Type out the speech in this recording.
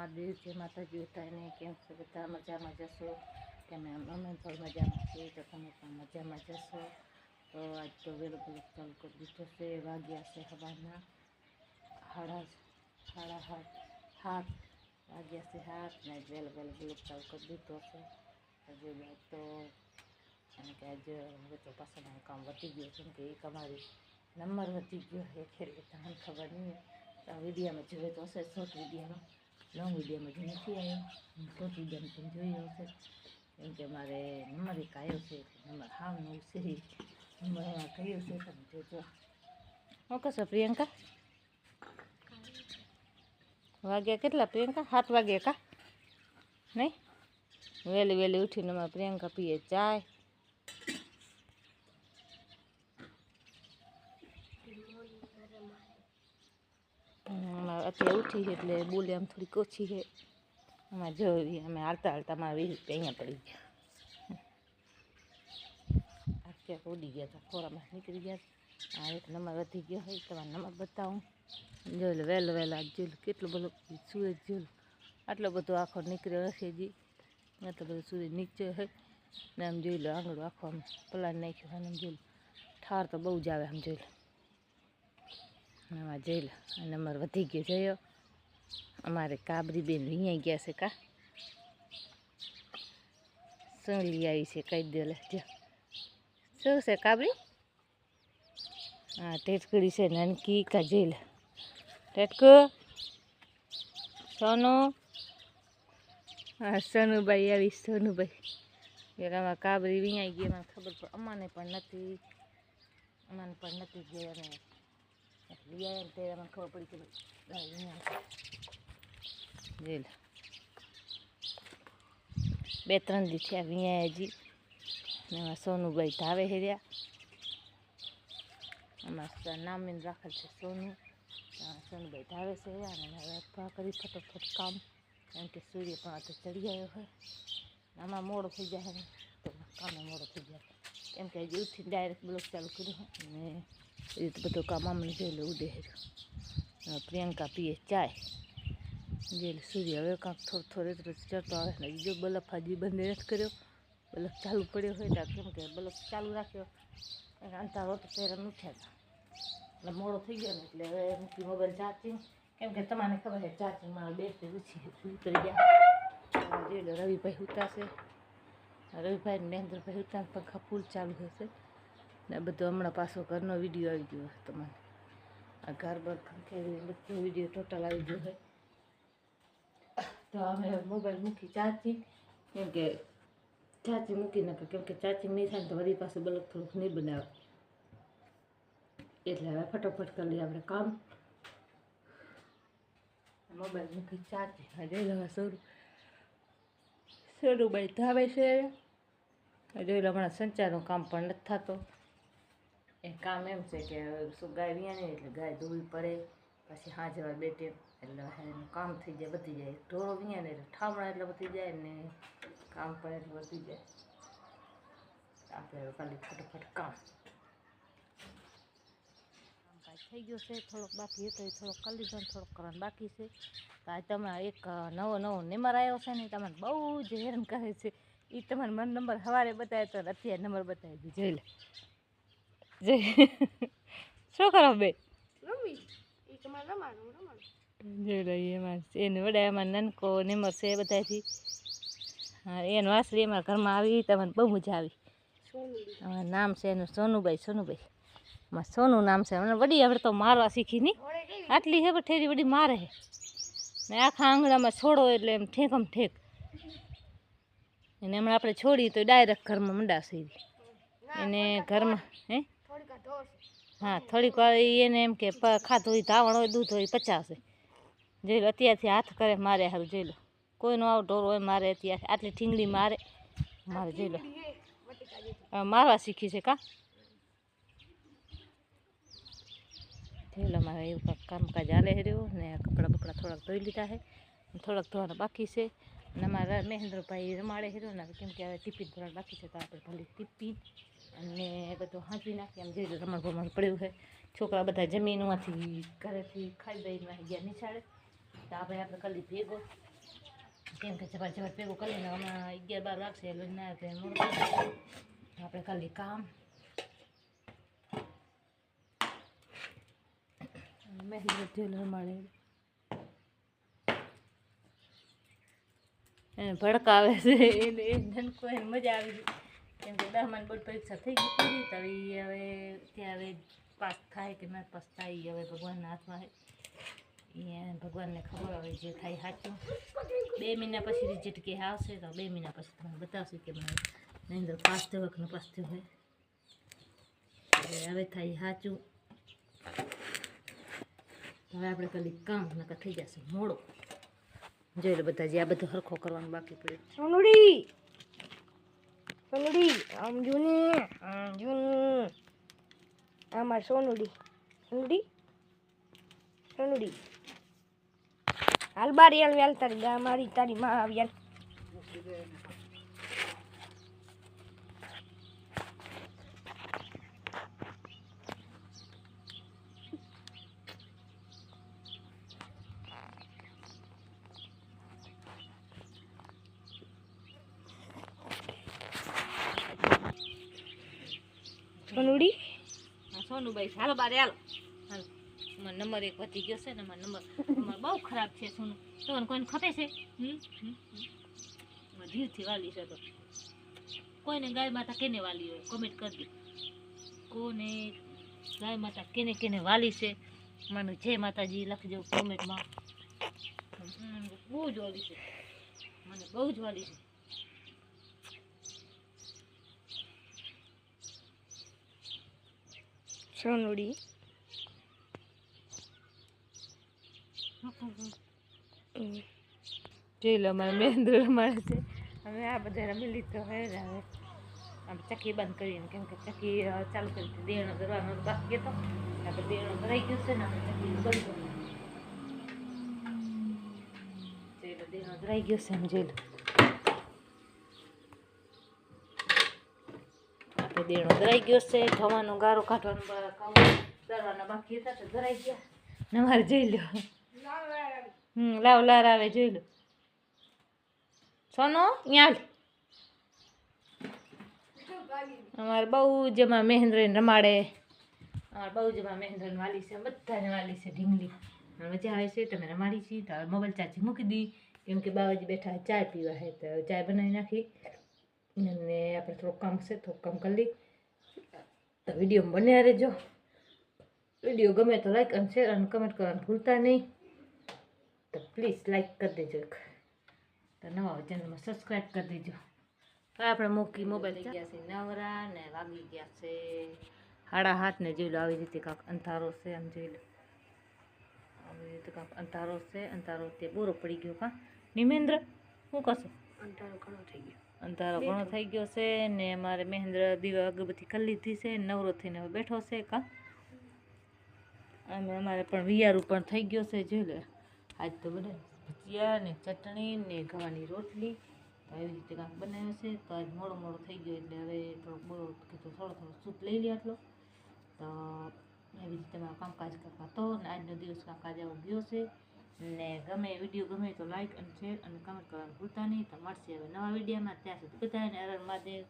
મહાદેવ જય માતાજી બધાને કેમ છે બધા મજામાં જશો કે અમે પણ મજામાં છીએ તો તમે પણ મજામાં જશો તો આજ તો વહેલો બ્લોગ ચાલુ કરી દીધો છે વાગ્યા છે સવારના સાડા સાત વાગ્યા છે 7 ને વહેલો બ્લોગ ચાલુ કરી દીધો છે હજુ તો અને કે આજે હવે તો પાછળ કામ વધી ગયું છે કે એક અમારી નંબર વધી ગયો છે એટલે તમને ખબર નહીં વિડીયોમાં જોવે તો હશે શોર્ટ વિડીયોમાં લોંગ વિડીયોમાં જો નથી આવ્યો શોર્ટ વિડીયોમાં તમે જોઈ હશે કેમ કે મારે નંબર એક આવ્યો છે નંબર હાવ નવું છે નંબર એમાં કયો છે તમે જોજો શું કહેશો પ્રિયંકા વાગ્યા કેટલા પ્રિયંકા 7 વાગ્યા કા નહીં વહેલી ઉઠીને અમારે પ્રિયંકા પીએ ચાય અત્યારે ઉઠી છે એટલે બોલે આમ થોડીક ઓછી છે અમારે જોઈ અમે હાલતા મારા 20 રૂપિયા અહીંયા પડી ગયા અત્યારે ઉડી ગયા હતા ખોરામાં નીકળી ગયા આ એક નંબર વધી ગયો હોય તમારો નંબર બતાવું જોઈ લો વહેલો આજ જોઈ લો કેટલો બધો સૂરજ જોઈ લો આટલો બધો આખો નીકળ્યો હશે જી આટલો બધો સૂરજ નીચે હોય ને આમ જોઈ લો આંગળો આખો આમ પલાન નાખ્યો આમ જોઈ લો ઠાર તો બહુ જ આવે આમ જોઈ લો આમાં જોઈ લો આ નંબર વધી ગયો જોયો અમારે કાબરી બેન અહીંયા ગયા છે કા શું લઈ આવી છે કહી દો લે જો શું છે કાબરી હા ટેટકડી છે નાનકી કા જોઈ લે ટેટકો સોનું હા સોનુભાઈ આવી સોનુભાઈ આમાં કાબરી વિયાઈ ગઈ મને ખબર પડે અમાને પણ નથી ગઈ અને લઈ આવ્યા ત્યારે મને ખબર પડી કે જોઈ લે 2-3 દી થયા વિયા હજી ને એમાં સોનુભાઈ ધાવે હેર્યા આમાં નામીને રાખેલ છે સોનુભાઈ ધાવે છે અને હવે કરી ફટોફટ કામ એમ કે સૂર્ય પણ આ તો ચડી આવ્યો હોય આમાં મોડો થઈ જાય ને તો કામે મોડો થઈ જાય એમ કે હજી ઉઠીને ડાયરેક્ટ બ્લોગ ચાલુ કર્યું ને એ રીતે બધું કામ આમને જોઈ લે ઉડે હેર્યો પ્રિયંકા પીએ ચાય જોઈ લે સૂર્ય હવે કાંક થોડો ચડતો આવે ને જો બલફ હજી બંધ નથી કર્યો બલફ ચાલુ પડ્યો હોય તો કેમ કે બલફ ચાલુ રાખ્યો અંધારો તો ત્યારે ઉઠ્યા હતા એટલે મોડો થઈ ગયો ને એટલે હવે મૂકી મોબાઈલ ચાર્જિંગ કેમ કે તમને ખબર છે ચાર્જિંગ મારા બેટરી ઉતરી ગયા જોઈ લો રવિભાઈ ઉતારશે રવિભાઈ ને મહેન્દ્રભાઈ ઉતાર પંખા ફૂલ ચાલુ હશે ને બધું હમણાં પાછો ઘરનો વિડીયો આવી ગયો હશે તમારે આ ઘર બર ખંખેરી બધો વિડીયો ટોટલ આવી ગયો હોય તો અમે મોબાઈલ મૂકી ચાર્જિંગ કેમ કે ચાર્જિંગ મૂકી નાખે કેમ કે ચાર્જિંગ નહીં થાય ને તો વળી પાસે બલક થોડુંક નહીં બનાવે એટલે હવે ફટોફટ કરી લઈએ આપણે કામ મોબાઈલ મૂકી ચાર્જિંગ જોઈ લો સોનુભાઈ ધાવે છે જોઈ લો હમણાં સંચારનું કામ પણ નથી થતો એ કામ એમ છે કે શું ગાય વ્યા નહીં એટલે ગાય ધોવી પડે પછી હાજવા બેટે એટલે એનું કામ થઈ જાય વધી જાય ઢોરો વ્યા ને એટલે ઠામણા એટલે વધી જાય ને કામ પણ એટલે વધી જાય આપણે ખાલી ફટોફટ કામ થઈ ગયો છે થોડોક બાકી હતો એ થોડોક કરી લીધો ને થોડોક કરવાનું બાકી છે તો આ તમારે એક નવો નંબર આવ્યો છે ને તમને બહુ જ હેરાન કરે છે એ તમારે મને નંબર સવારે બતાવ્યો તો અત્યારે નંબર બતાવી દીધો જોઈ લે શું કરો બે જોઈ લો એમાં એને વડા એમાં નાનકો નંબર છે બધાથી હા એનું વાસળી અમારા ઘરમાં આવી તમને બહુ મજા આવી નામ છે એનું સોનુભાઈ એમાં સોનું નામ છે મને વડી આપણે તો મારવા શીખી નહીં આટલી હે ઠેરી વડી મારે હે ને આખા આંગણામાં છોડો એટલે એમ ઠેકમ ઠેક એને હમણાં આપણે છોડી તો ડાયરેક્ટ ઘરમાં મંડાશે એને ઘરમાં હે હા થોડીક વાર એને એમ કે ખાતું હોય ધાવણ હોય દૂધ હોય 50 જોઈ લો અત્યારથી હાથ કરે મારે સારું જોઈ લો કોઈનો આવો ઢોર હોય મારે અત્યારે આટલી ઠીંગડી મારે જોઈ લો મારવા શીખી છે કા જોઈ લો મારે એવું કાંઈક કામકાજ હાલે રહ્યો ને કપડાં બકડા થોડાક ધોઈ લીધા છે થોડાક ધોવાના બાકી છે અને અમારા મહેન્દ્રભાઈ રમાડે હેરો ને કેમ કે હવે ટિફિન ધોરણ બાકી છે તો આપણે ભલે ટિફિન અને બધું હાંચી નાખી આમ જોઈ લો રમણ પડ્યું છે છોકરા બધા જમીનમાંથી ઘરેથી ખાઈ દઈને ગયા નિશાળે તો આપણે કરી ભેગો કેમ કે જબર જબર ભેગું કરી લઈને હમણાં 11-12 વાગશે એટલે ના આવે મોડું થઈ જશે. આપણે ખાલી કામ મહેન્દ્ર ઢેલ રમાડે એને ભડકાવે છે એને ધનકો એને મજા આવી ગઈ કેમ કે 10માની બોર્ડ પરીક્ષા થઈ ગઈ પૂરી તો હવે ત્યાં હવે પાસ થાય કે ના પાસ થાય હવે ભગવાનના હાથમાં છે અહીંયા ભગવાનને ખબર આવે જે થાય સાચું 2 મહિના પછી રિઝલ્ટ કે આવશે તો 2 મહિના પછી તમને બતાવશે કે મને મહેન્દ્ર પાસ થયો કે ન પાસ થયો હોય હવે થાય સાચું હવે આપણે ખાલી કામ નકર થઈ જશે મોડો જોઈ લો બધા જે આ બધું હરખો કરવાનું બાકી પડે સોનુડી આમ જૂની આમાં સોનુડી હાલ બાર યાલ તારી ગા મારી તારી માં આવ્યા સોનુડી સોનુભાઈ હાલો બારે હાલો હાલો મારો નંબર 1 વધી ગયો છે ને મારો નંબર બહુ ખરાબ છે સોનું તો કોઈને ખપે છે ધીરથી વાલી છે તો કોઈને ગાય માતા કેને વાલી હોય કમેન્ટ કરી દો કોને ગાય માતા કેને કેને વાલી છે મને જય માતાજી લખજો કોમેન્ટમાં બહુ જ વાલી છે મને બહુ જ વાલી છે સોનુડી જોઈ લો અમારે મહેન્દ્ર રમાડે છે હવે આ બધા રમી લીધો હવે હવે આમ ચક્કી બંધ કરીને કેમ કે ચક્કી ચાલુ કરી હતી દેણો કરવાનો બાકી હતો આપણે દેણો ભરાઈ ગયો છે ને આપણે ચક્કી બંધ કરી જોઈ લો દેણો ભરાઈ ગયો છે એમ જોઈ લો આપણે દેણો ભરાઈ ગયો છે થવાનો ગારો કાઢવાનો કામ કરવાના બાકી હતા તો ભરાઈ ગયા ને અમારે જોઈ લો લાવ લાર આવે જોઈ લો સોનો અહીંયા અમારે બહુ જમાં મહેન્દ્રને રમાડે અમારે બહુ જમાં મહેન્દ્રને વાલી છે બધાને વાલી છે ઢીંગલી મજા આવે છે તમે રમાડી છીએ તો હવે મોબાઈલ ચાર્જિંગ મૂકી દી કેમ કે બાવાજી બેઠા ચાય પીવા છે તો ચાય બનાવી નાખી અને આપણે થોડુંક કામ છે થોડુંક કામ કરી લઈ તો વિડીયોમાં બન્યા રહેજો વિડીયો ગમે તો લાઈક અને શેર અને કમેન્ટ કરવાનું ભૂલતા નહીં તો પ્લીઝ લાઈક કરી દેજો તો નવા ચેનલમાં સબસ્ક્રાઈબ કરી દેજો આપણે મૂકી મોબાઈલ થઈ ગયા છે નવરા ને વાગી ગયા છે 7:30 ને જોઈ લો આવી રીતે કાંક અંધારો છે આમ જોઈ લો આવી રીતે કાંક અંધારો છે અંધારો તે બોરો પડી ગયો કાં નિમેન્દ્ર શું કરશો અંધારો ઘણો થઈ ગયો છે ને અમારે મહેન્દ્ર દીવા અગરબત્તી કરી લીધી છે નવરો થઈને હવે બેઠો છે કાં અને અમારે પણ વિયારું પણ થઈ ગયો છે જોઈ લો આજ તો બધા ભજીયા ને ચટણી ને ગવાની રોટલી આવી રીતે કાંક બનાવ્યું છે તો આજ મોડો મોડો થઈ ગયો એટલે હવે થોડોક બોલો કીધું થોડો સૂપ લઈ લે આટલો તો એવી રીતે મારું કામકાજ કરતા હતો ને આજનો દિવસ કામકાજ આવો ગયો છે ને ગમે વિડીયો ગમે તો લાઈક અને શેર અને કમેન્ટ કરવાનું ભૂલતા નહીં તો મળશે હવે નવા વિડીયોમાં ત્યાં સુધી બધાને હર હર મહાદેવ